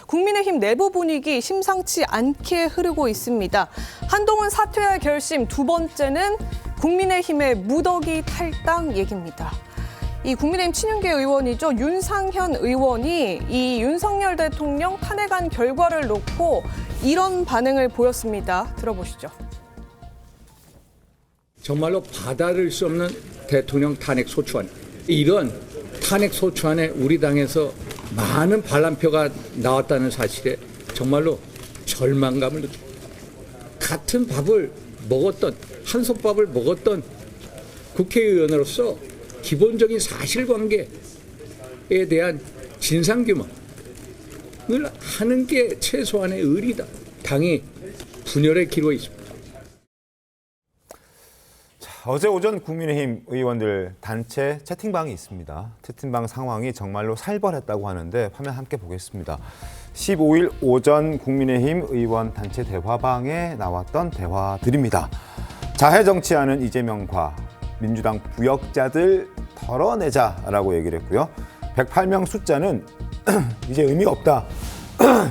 국민의힘 내부 분위기 심상치 않게 흐르고 있습니다. 한동훈 사퇴할 결심, 두 번째는 국민의힘의 무더기 탈당 얘기입니다. 이 국민의힘 친윤계 의원이죠. 윤상현 의원이 이 윤석열 대통령 탄핵안 결과를 놓고 이런 반응을 보였습니다. 들어보시죠. 정말로 받아들일 수 없는 대통령 탄핵 소추안. 이런 탄핵 소추안에 우리 당에서 많은 반란표가 나왔다는 사실에 정말로 절망감을 느낍니다. 같은 밥을 먹었던, 한솥밥을 먹었던 국회의원으로서 기본적인 사실관계에 대한 진상규명을 하는 게 최소한의 의리다. 당이 분열의 기로에 있습니다. 어제 오전 국민의힘 의원들 단체 채팅방이 있습니다. 채팅방 상황이 정말로 살벌했다고 하는데 화면 함께 보겠습니다. 15일 오전 국민의힘 의원 단체 대화방에 나왔던 대화들입니다. 자해 정치하는 이재명과 민주당 부역자들 덜어내자라고 얘기를 했고요. 108명 숫자는 이제 의미가 없다.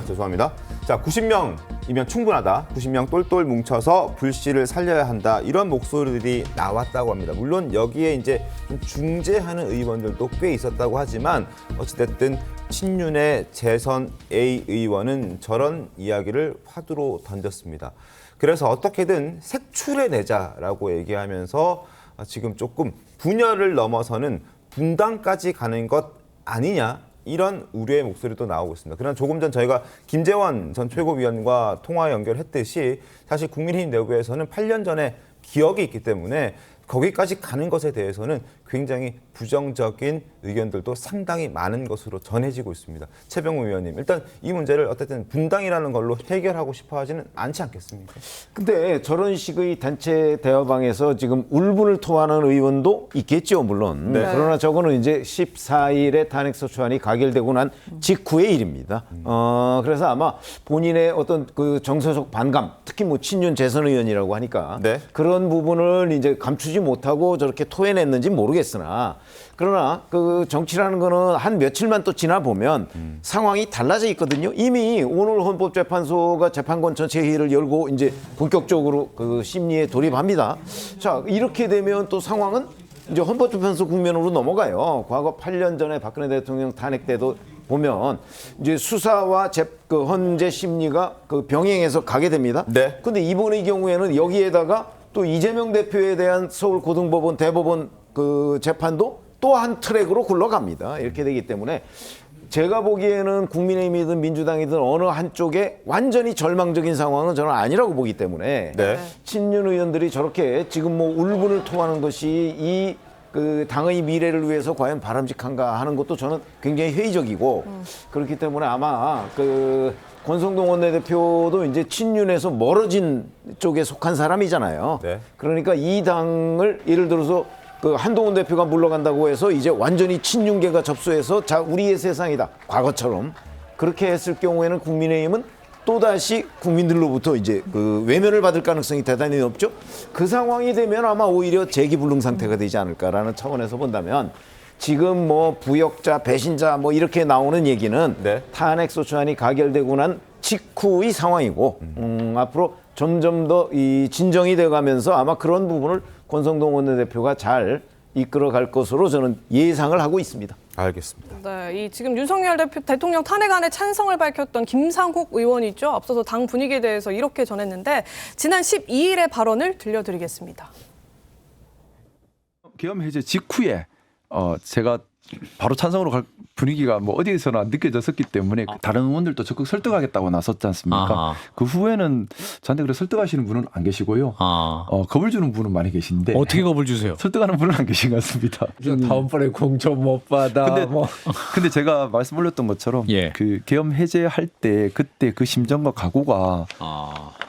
죄송합니다. 자, 90명이면 충분하다. 90명 똘똘 뭉쳐서 불씨를 살려야 한다. 이런 목소리들이 나왔다고 합니다. 물론 여기에 이제 좀 중재하는 의원들도 꽤 있었다고 하지만 어찌됐든 친윤의 재선 A 의원은 저런 이야기를 화두로 던졌습니다. 그래서 어떻게든 색출해내자라고 얘기하면서 지금 조금 분열을 넘어서는 분당까지 가는 것 아니냐, 이런 우려의 목소리도 나오고 있습니다. 그러나 조금 전 저희가 김재원 전 최고위원과 통화 연결했듯이 사실 국민의힘 내부에서는 8년 전에 기억이 있기 때문에 거기까지 가는 것에 대해서는 굉장히 부정적인 의견들도 상당히 많은 것으로 전해지고 있습니다. 최병우 의원님, 일단 이 문제를 어쨌든 분당이라는 걸로 해결하고 싶어 하지는 않지 않겠습니까? 근데 저런 식의 단체 대화방에서 지금 울분을 토하는 의원도 있겠죠, 물론. 네. 그러나 저거는 이제 14일에 탄핵소추안이 가결되고 난 직후의 일입니다. 그래서 아마 본인의 어떤 그 정서적 반감, 특히 뭐 친윤 재선 의원이라고 하니까 네. 그런 부분을 이제 감추지 못하고 저렇게 토해냈는지 모르겠으나, 그러나 그 정치라는 거는 한 며칠만 또 지나 보면 상황이 달라져 있거든요. 이미 오늘 헌법재판소가 재판권 전체 회의를 열고 이제 본격적으로 그 심리에 돌입합니다. 자, 이렇게 되면 또 상황은 이제 헌법재판소 국면으로 넘어가요. 과거 8년 전에 박근혜 대통령 탄핵 때도 보면 이제 수사와 그 헌재 심리가 그 병행해서 가게 됩니다. 네. 근데 이번의 경우에는 여기에다가 또 이재명 대표에 대한 서울고등법원 대법원 그 재판도 또 한 트랙으로 굴러갑니다. 이렇게 되기 때문에 제가 보기에는 국민의힘이든 민주당이든 어느 한쪽에 완전히 절망적인 상황은 저는 아니라고 보기 때문에 네. 친윤 의원들이 저렇게 지금 뭐 울분을 토하는 것이 이 그 당의 미래를 위해서 과연 바람직한가 하는 것도 저는 굉장히 회의적이고 그렇기 때문에 아마 그 권성동 원내대표도 이제 친윤에서 멀어진 쪽에 속한 사람이잖아요. 네. 그러니까 이 당을 예를 들어서 그 한동훈 대표가 물러간다고 해서 이제 완전히 친윤계가 접수해서 자, 우리의 세상이다, 과거처럼 그렇게 했을 경우에는 국민의힘은 또다시 국민들로부터 이제 그 외면을 받을 가능성이 대단히 높죠. 그 상황이 되면 아마 오히려 재기불능 상태가 되지 않을까라는 차원에서 본다면 지금 뭐 부역자, 배신자 뭐 이렇게 나오는 얘기는 네. 탄핵소추안이 가결되고 난 직후의 상황이고 앞으로 점점 더 이 진정이 돼가면서 아마 그런 부분을 권성동 원내대표가 잘 이끌어갈 것으로 저는 예상을 하고 있습니다. 알겠습니다. 네, 이 지금 윤석열 대통령 탄핵안에 찬성을 밝혔던 김상국 의원이죠. 앞서서 당 분위기에 대해서 이렇게 전했는데 지난 12일의 발언을 들려드리겠습니다. 계엄 해제 직후에 제가 바로 찬성으로 갈 분위기가 뭐 어디에서나 느껴졌었기 때문에 다른 의원들도 적극 설득하겠다고 나섰지 않습니까? 아하. 그 후에는 저한테 그래 설득하시는 분은 안 계시고요. 겁을 주는 분은 많이 계신데 어떻게 겁을 주세요? 설득하는 분은 안 계신 것 같습니다. 다음번에 공천 못 받아. 근데 제가 말씀 올렸던 것처럼 예. 그 계엄 해제할 때 그때 그 심정과 각오가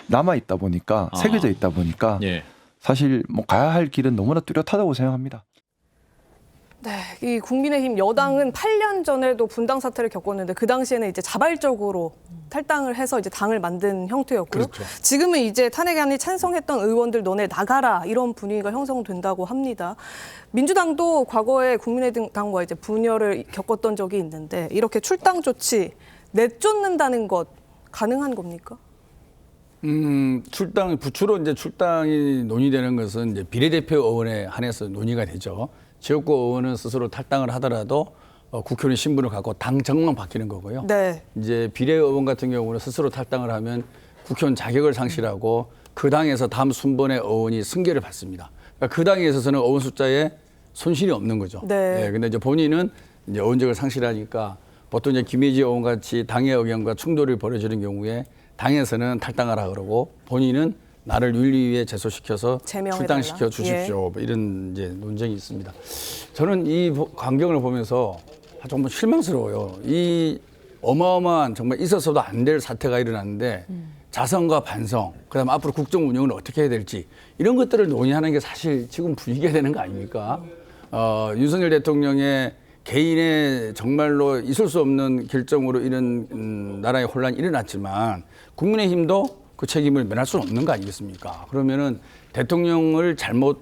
남아 있다 보니까 새겨져 있다 보니까 예. 사실 뭐 가야 할 길은 너무나 뚜렷하다고 생각합니다. 네, 이 국민의힘 여당은 8년 전에도 분당 사태를 겪었는데 그 당시에는 이제 자발적으로 탈당을 해서 이제 당을 만든 형태였고요. 그렇죠. 지금은 이제 탄핵안이 찬성했던 의원들 너네 나가라 이런 분위기가 형성된다고 합니다. 민주당도 과거에 국민의당과 이제 분열을 겪었던 적이 있는데 이렇게 출당 조치 내쫓는다는 것 가능한 겁니까? 주로 이제 출당이 논의되는 것은 이제 비례대표 의원에 한해서 논의가 되죠. 지역구 의원은 스스로 탈당을 하더라도 국회의원 신분을 갖고 당정만 바뀌는 거고요. 네. 이제 비례의원 같은 경우는 스스로 탈당을 하면 국회의원 자격을 상실하고 그 당에서 다음 순번의 의원이 승계를 받습니다. 그러니까 그 당에 있어서는 의원 숫자에 손실이 없는 거죠. 네. 근데 이제 본인은 이제 의원직을 상실하니까 보통 이제 김혜지 의원 같이 당의 의견과 충돌이 벌어지는 경우에 당에서는 탈당하라 그러고 본인은 나를 윤리위에 제소시켜서 제명해달라. 출당시켜 주십시오. 뭐 이런 이제 논쟁이 있습니다. 저는 이 광경을 보면서 정말 실망스러워요. 이 어마어마한 정말 있어서도 안 될 사태가 일어났는데 자성과 반성, 그다음에 앞으로 국정 운영을 어떻게 해야 될지 이런 것들을 논의하는 게 사실 지금 분위기가 되는 거 아닙니까? 윤석열 대통령의 개인의 정말로 있을 수 없는 결정으로 이런 나라의 혼란이 일어났지만 국민의힘도 그 책임을 면할 수는 없는 거 아니겠습니까? 그러면은 대통령을 잘못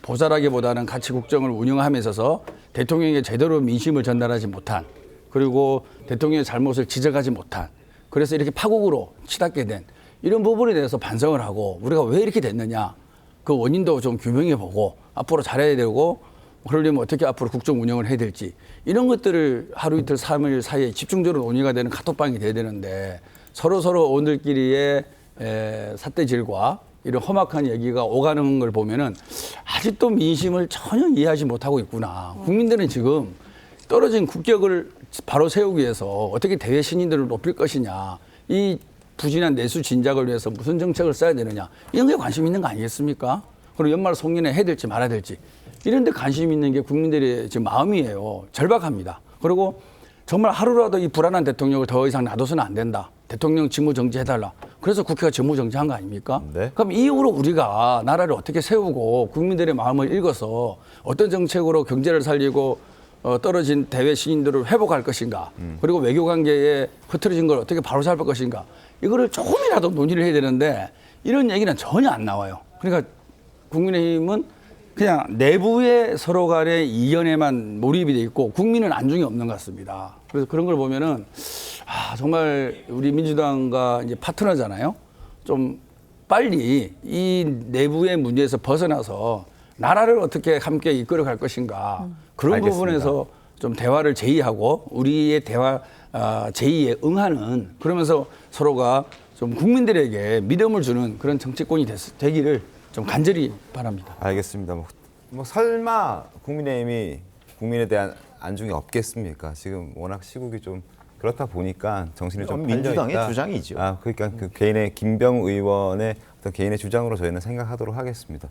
보살하기보다는 같이 국정을 운영함에 있어서 대통령에게 제대로 민심을 전달하지 못한 그리고 대통령의 잘못을 지적하지 못한 그래서 이렇게 파국으로 치닫게 된 이런 부분에 대해서 반성을 하고 우리가 왜 이렇게 됐느냐 그 원인도 좀 규명해 보고 앞으로 잘해야 되고 그러려면 어떻게 앞으로 국정 운영을 해야 될지 이런 것들을 하루 이틀 3일 사이에 집중적으로 논의가 되는 카톡방이 돼야 되는데 서로 의원들끼리의 삿대질과 이런 험악한 얘기가 오가는 걸 보면은 아직도 민심을 전혀 이해하지 못하고 있구나. 국민들은 지금 떨어진 국격을 바로 세우기 위해서 어떻게 대외 신인들을 높일 것이냐. 이 부진한 내수 진작을 위해서 무슨 정책을 써야 되느냐. 이런 게 관심 있는 거 아니겠습니까? 그리고 연말 송년회 해야 될지 말아야 될지. 이런 데 관심 있는 게 국민들의 지금 마음이에요. 절박합니다. 그리고 정말 하루라도 이 불안한 대통령을 더 이상 놔둬서는 안 된다. 대통령 직무 정지해달라. 그래서 국회가 직무 정지한 거 아닙니까? 네. 그럼 이후로 우리가 나라를 어떻게 세우고 국민들의 마음을 읽어서 어떤 정책으로 경제를 살리고 떨어진 대외 신인들을 회복할 것인가. 그리고 외교관계에 흐트러진 걸 어떻게 바로잡을 것인가. 이거를 조금이라도 논의를 해야 되는데 이런 얘기는 전혀 안 나와요. 그러니까 국민의힘은 그냥 내부의 서로 간의 이견에만 몰입이 돼 있고 국민은 안중이 없는 것 같습니다. 그래서 그런 걸 보면은 정말 우리 민주당과 이제 파트너잖아요. 좀 빨리 이 내부의 문제에서 벗어나서 나라를 어떻게 함께 이끌어갈 것인가 그런 알겠습니다. 부분에서 좀 대화를 제의하고 우리의 대화 제의에 응하는 그러면서 서로가 좀 국민들에게 믿음을 주는 그런 정치권이 되기를 좀 간절히 바랍니다. 알겠습니다. 뭐 설마 국민의힘이 국민에 대한 안중이 없겠습니까? 지금 워낙 시국이 좀 그렇다 보니까 정신이 좀 팔려 민주당의 있다. 주장이죠. 그러니까 그 개인의 김병 의원의 어떤 개인의 주장으로 저희는 생각하도록 하겠습니다.